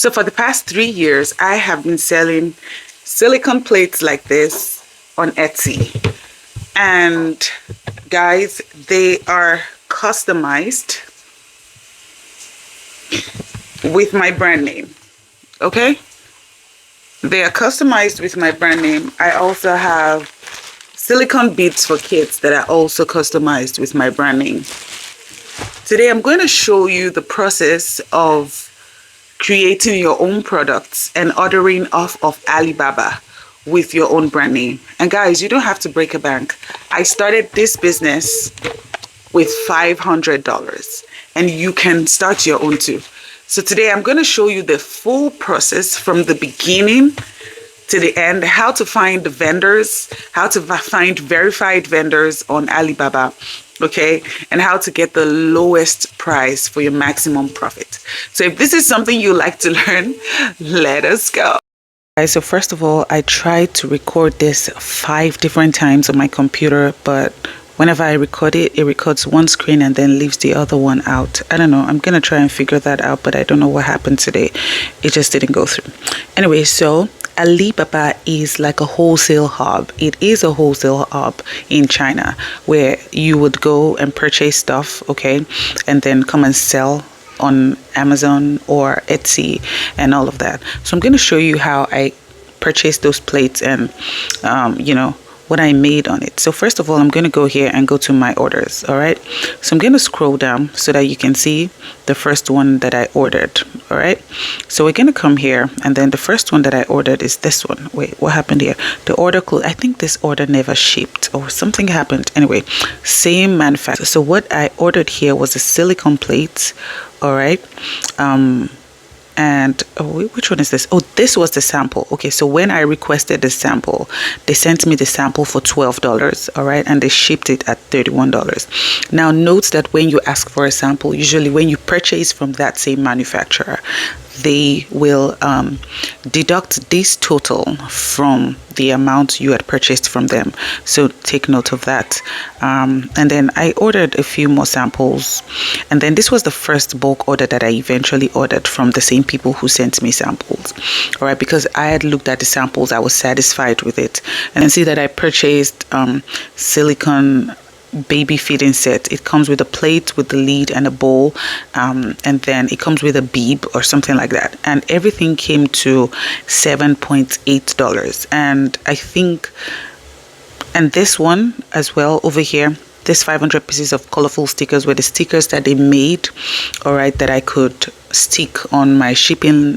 So for the past 3 years, I have been selling silicone plates like this on Etsy. And guys, they are customized with my brand name. Okay? They are customized with my brand name. I also have silicone beads for kids that are also customized with my brand name. Today I'm going to show you the process of creating your own products and ordering off of Alibaba with your own brand name. And guys, you don't have to break a bank. I started this business with $500 and you can start your own too. So today I'm going to show you the full process from the beginning to the end, how to find the vendors, how to find verified vendors on Alibaba, okay, and how to get the lowest price for your maximum profit. So if this is something you like to learn, let us go. So first of all, I tried to record this 5 different times on my computer, but whenever I record it, it records one screen and then leaves the other one out. I don't know. I'm going to try and figure that out, but I don't know what happened today. It just didn't go through. Anyway, so Alibaba is like a wholesale hub. It is a wholesale hub in China where you would go and purchase stuff, okay, and then come and sell on Amazon or Etsy and all of that. So I'm going to show you how I purchased those plates and, what I made on it. So first of all, I'm going to go here and go to my orders. All right. So I'm going to scroll down so that you can see the first one that I ordered. All right. So we're going to come here and then the first one that I ordered is this one. Wait, what happened here? The order code. I think this order never shipped or something happened. Anyway, same manufacturer. So what I ordered here was a silicone plate. All right. And which one is this? Oh, this was the sample. Okay, so when I requested the sample, they sent me the sample for $12, all right, and they shipped it at $31. Now note that when you ask for a sample, usually when you purchase from that same manufacturer, they will deduct this total from the amount you had purchased from them. So take note of that. And then I ordered a few more samples. And then this was the first bulk order that I eventually ordered from the same people who sent me samples. All right, because I had looked at the samples, I was satisfied with it. And then see that I purchased silicone baby feeding set. It comes with a plate with the lid and a bowl, and then it comes with a bib or something like that, and everything came to $7.8. And I think, and this one as well over here, this 500 pieces of colorful stickers were the stickers that they made, all right, that I could stick on my shipping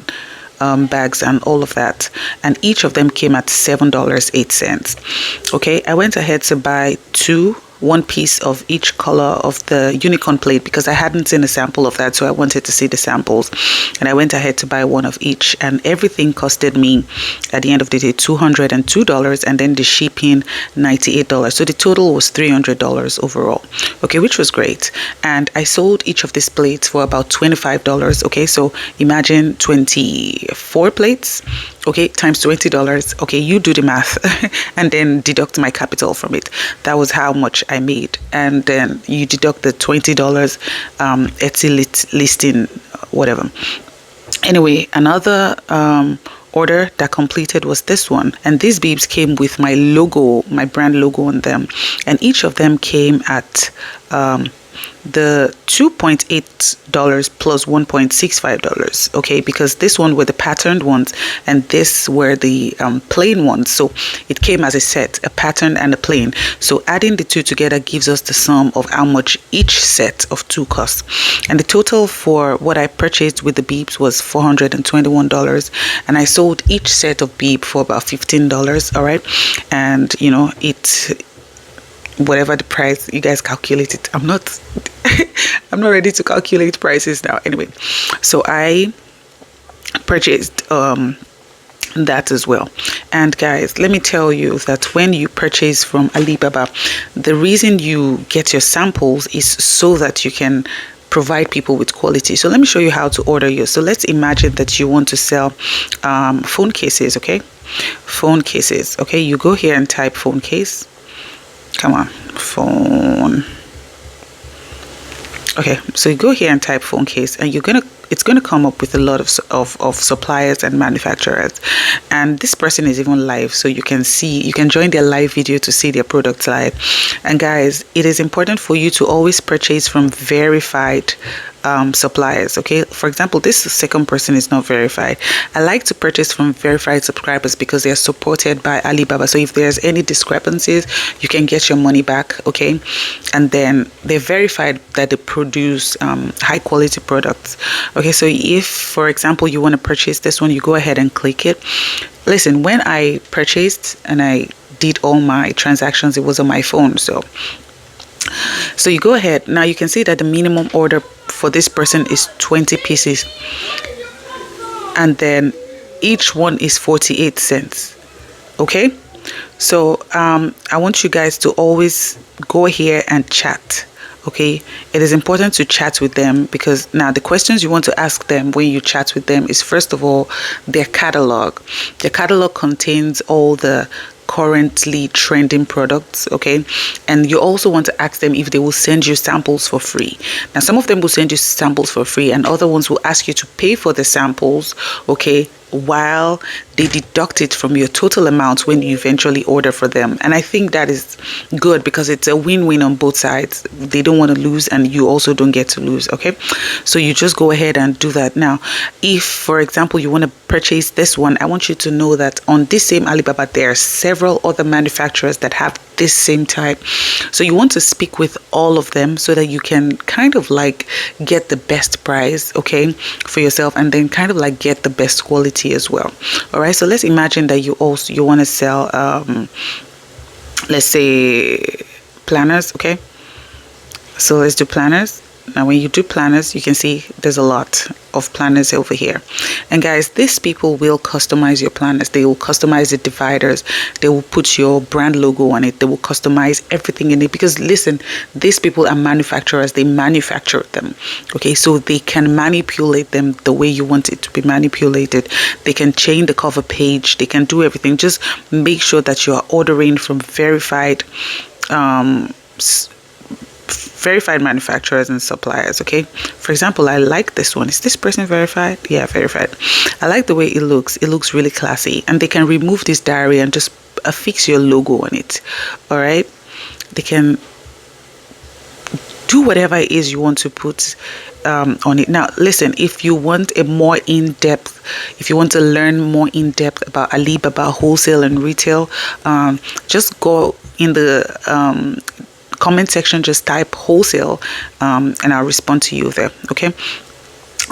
bags and all of that, and each of them came at $7.08. Okay, I went ahead to buy one piece of each color of the unicorn plate because I hadn't seen a sample of that, so I wanted to see the samples, and I went ahead to buy one of each, and everything costed me at the end of the day $202, and then the shipping $98. So the total was $300 overall, okay, which was great. And I sold each of these plates for about $25. Okay, so imagine 24 plates, okay, times $20. Okay, you do the math and then deduct my capital from it. That was how much I made. And then you deduct the $20 Etsy listing, whatever. Anyway, another order that completed was this one, and these beads came with my logo, my brand logo on them, and each of them came at the $2.8 plus $1.65, okay, because this one were the patterned ones and this were the plain ones. So it came as a set, a pattern and a plain. So adding the two together gives us the sum of how much each set of two costs. And the total for what I purchased with the beeps was $421, and I sold each set of beep for about $15. All right, and whatever the price, you guys calculate it. I'm not ready to calculate prices now. Anyway, so I purchased that as well. And guys, let me tell you that when you purchase from Alibaba, the reason you get your samples is so that you can provide people with quality. So let me show you how to order yours. So let's imagine that you want to sell phone cases. Okay, phone cases. Okay, you go here and type phone case. Come on, phone. Okay, so you go here and type phone case, and you're gonna it's going to come up with a lot of suppliers and manufacturers, and this person is even live, so you can join their live video to see their products live. And guys, it is important for you to always purchase from verified suppliers. Okay, for example, this second person is not verified. I like to purchase from verified subscribers because they are supported by Alibaba, so if there's any discrepancies, you can get your money back. Okay, and then they're verified that they produce high quality products. Okay, so if for example you want to purchase this one, you go ahead and click it. Listen, when I purchased and I did all my transactions, it was on my phone. So you go ahead. Now you can see that the minimum order for this person is 20 pieces. And then each one is 48 cents. Okay? So I want you guys to always go here and chat. Okay, it is important to chat with them, because now the questions you want to ask them when you chat with them is, first of all, their catalog. Their catalog contains all the currently trending products. Okay, and you also want to ask them if they will send you samples for free. Now some of them will send you samples for free, and other ones will ask you to pay for the samples, okay, while they deduct it from your total amount when you eventually order for them. And I think that is good, because it's a win-win on both sides. They don't want to lose, and you also don't get to lose. Okay, so you just go ahead and do that. Now if for example you want to purchase this one, I want you to know that on this same Alibaba there are several other manufacturers that have this same type. So you want to speak with all of them so that you can kind of like get the best price, okay, for yourself, and then kind of like get the best quality as well. All right, so let's imagine that you want to sell let's say planners. Okay, so let's do planners. Now when you do planners, you can see there's a lot of planners over here. And guys, these people will customize your planners. They will customize the dividers. They will put your brand logo on it. They will customize everything in it, because listen, these people are manufacturers. They manufacture them. Okay, so they can manipulate them the way you want it to be manipulated. They can change the cover page. They can do everything. Just make sure that you are ordering from verified manufacturers and suppliers. Okay, for example, I like this one. Is this person verified? Yeah, verified. I like the way it looks. It looks really classy, and they can remove this diary and just affix your logo on it. All right, they can do whatever it is you want to put on it. Now listen, if you want a more in-depth, if you want to learn more in-depth about Alibaba wholesale and retail, just go in the comment section, just type wholesale, and I'll respond to you there. Okay,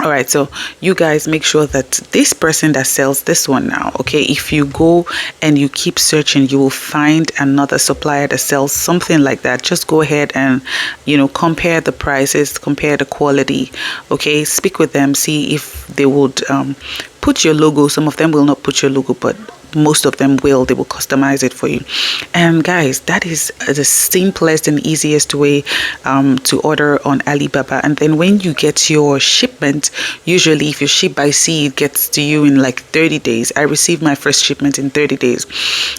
all right, so you guys make sure that this person that sells this one now, okay, if you go and you keep searching, you will find another supplier that sells something like that. Just go ahead and, you know, compare the prices, compare the quality. Okay, speak with them, see if they would put your logo. Some of them will not put your logo, but most of them will. They will customize it for you. And guys, that is the simplest and easiest way to order on Alibaba. And then when you get your shipment, usually if you ship by sea, it gets to you in like 30 days. I received my first shipment in 30 days.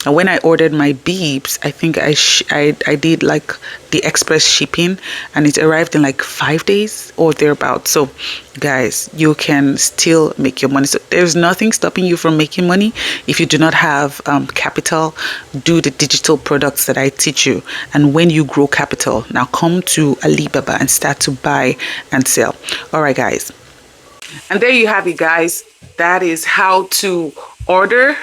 And when I ordered my beeps, I think I did like the express shipping, and it arrived in like 5 days or thereabouts. So guys, you can still make your money. So there's nothing stopping you from making money. If you do not have capital, do the digital products that I teach you, and when you grow capital, now come to Alibaba and start to buy and sell. All right guys, and there you have it guys. That is how to order,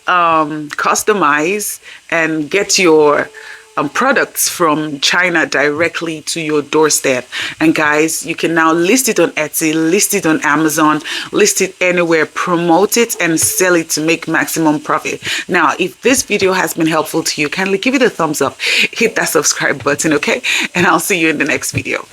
customize, and get your products from China directly to your doorstep. And guys, you can now list it on Etsy, list it on Amazon, list it anywhere, promote it and sell it to make maximum profit. Now, if this video has been helpful to you, kindly give it a thumbs up, hit that subscribe button, okay? And I'll see you in the next video.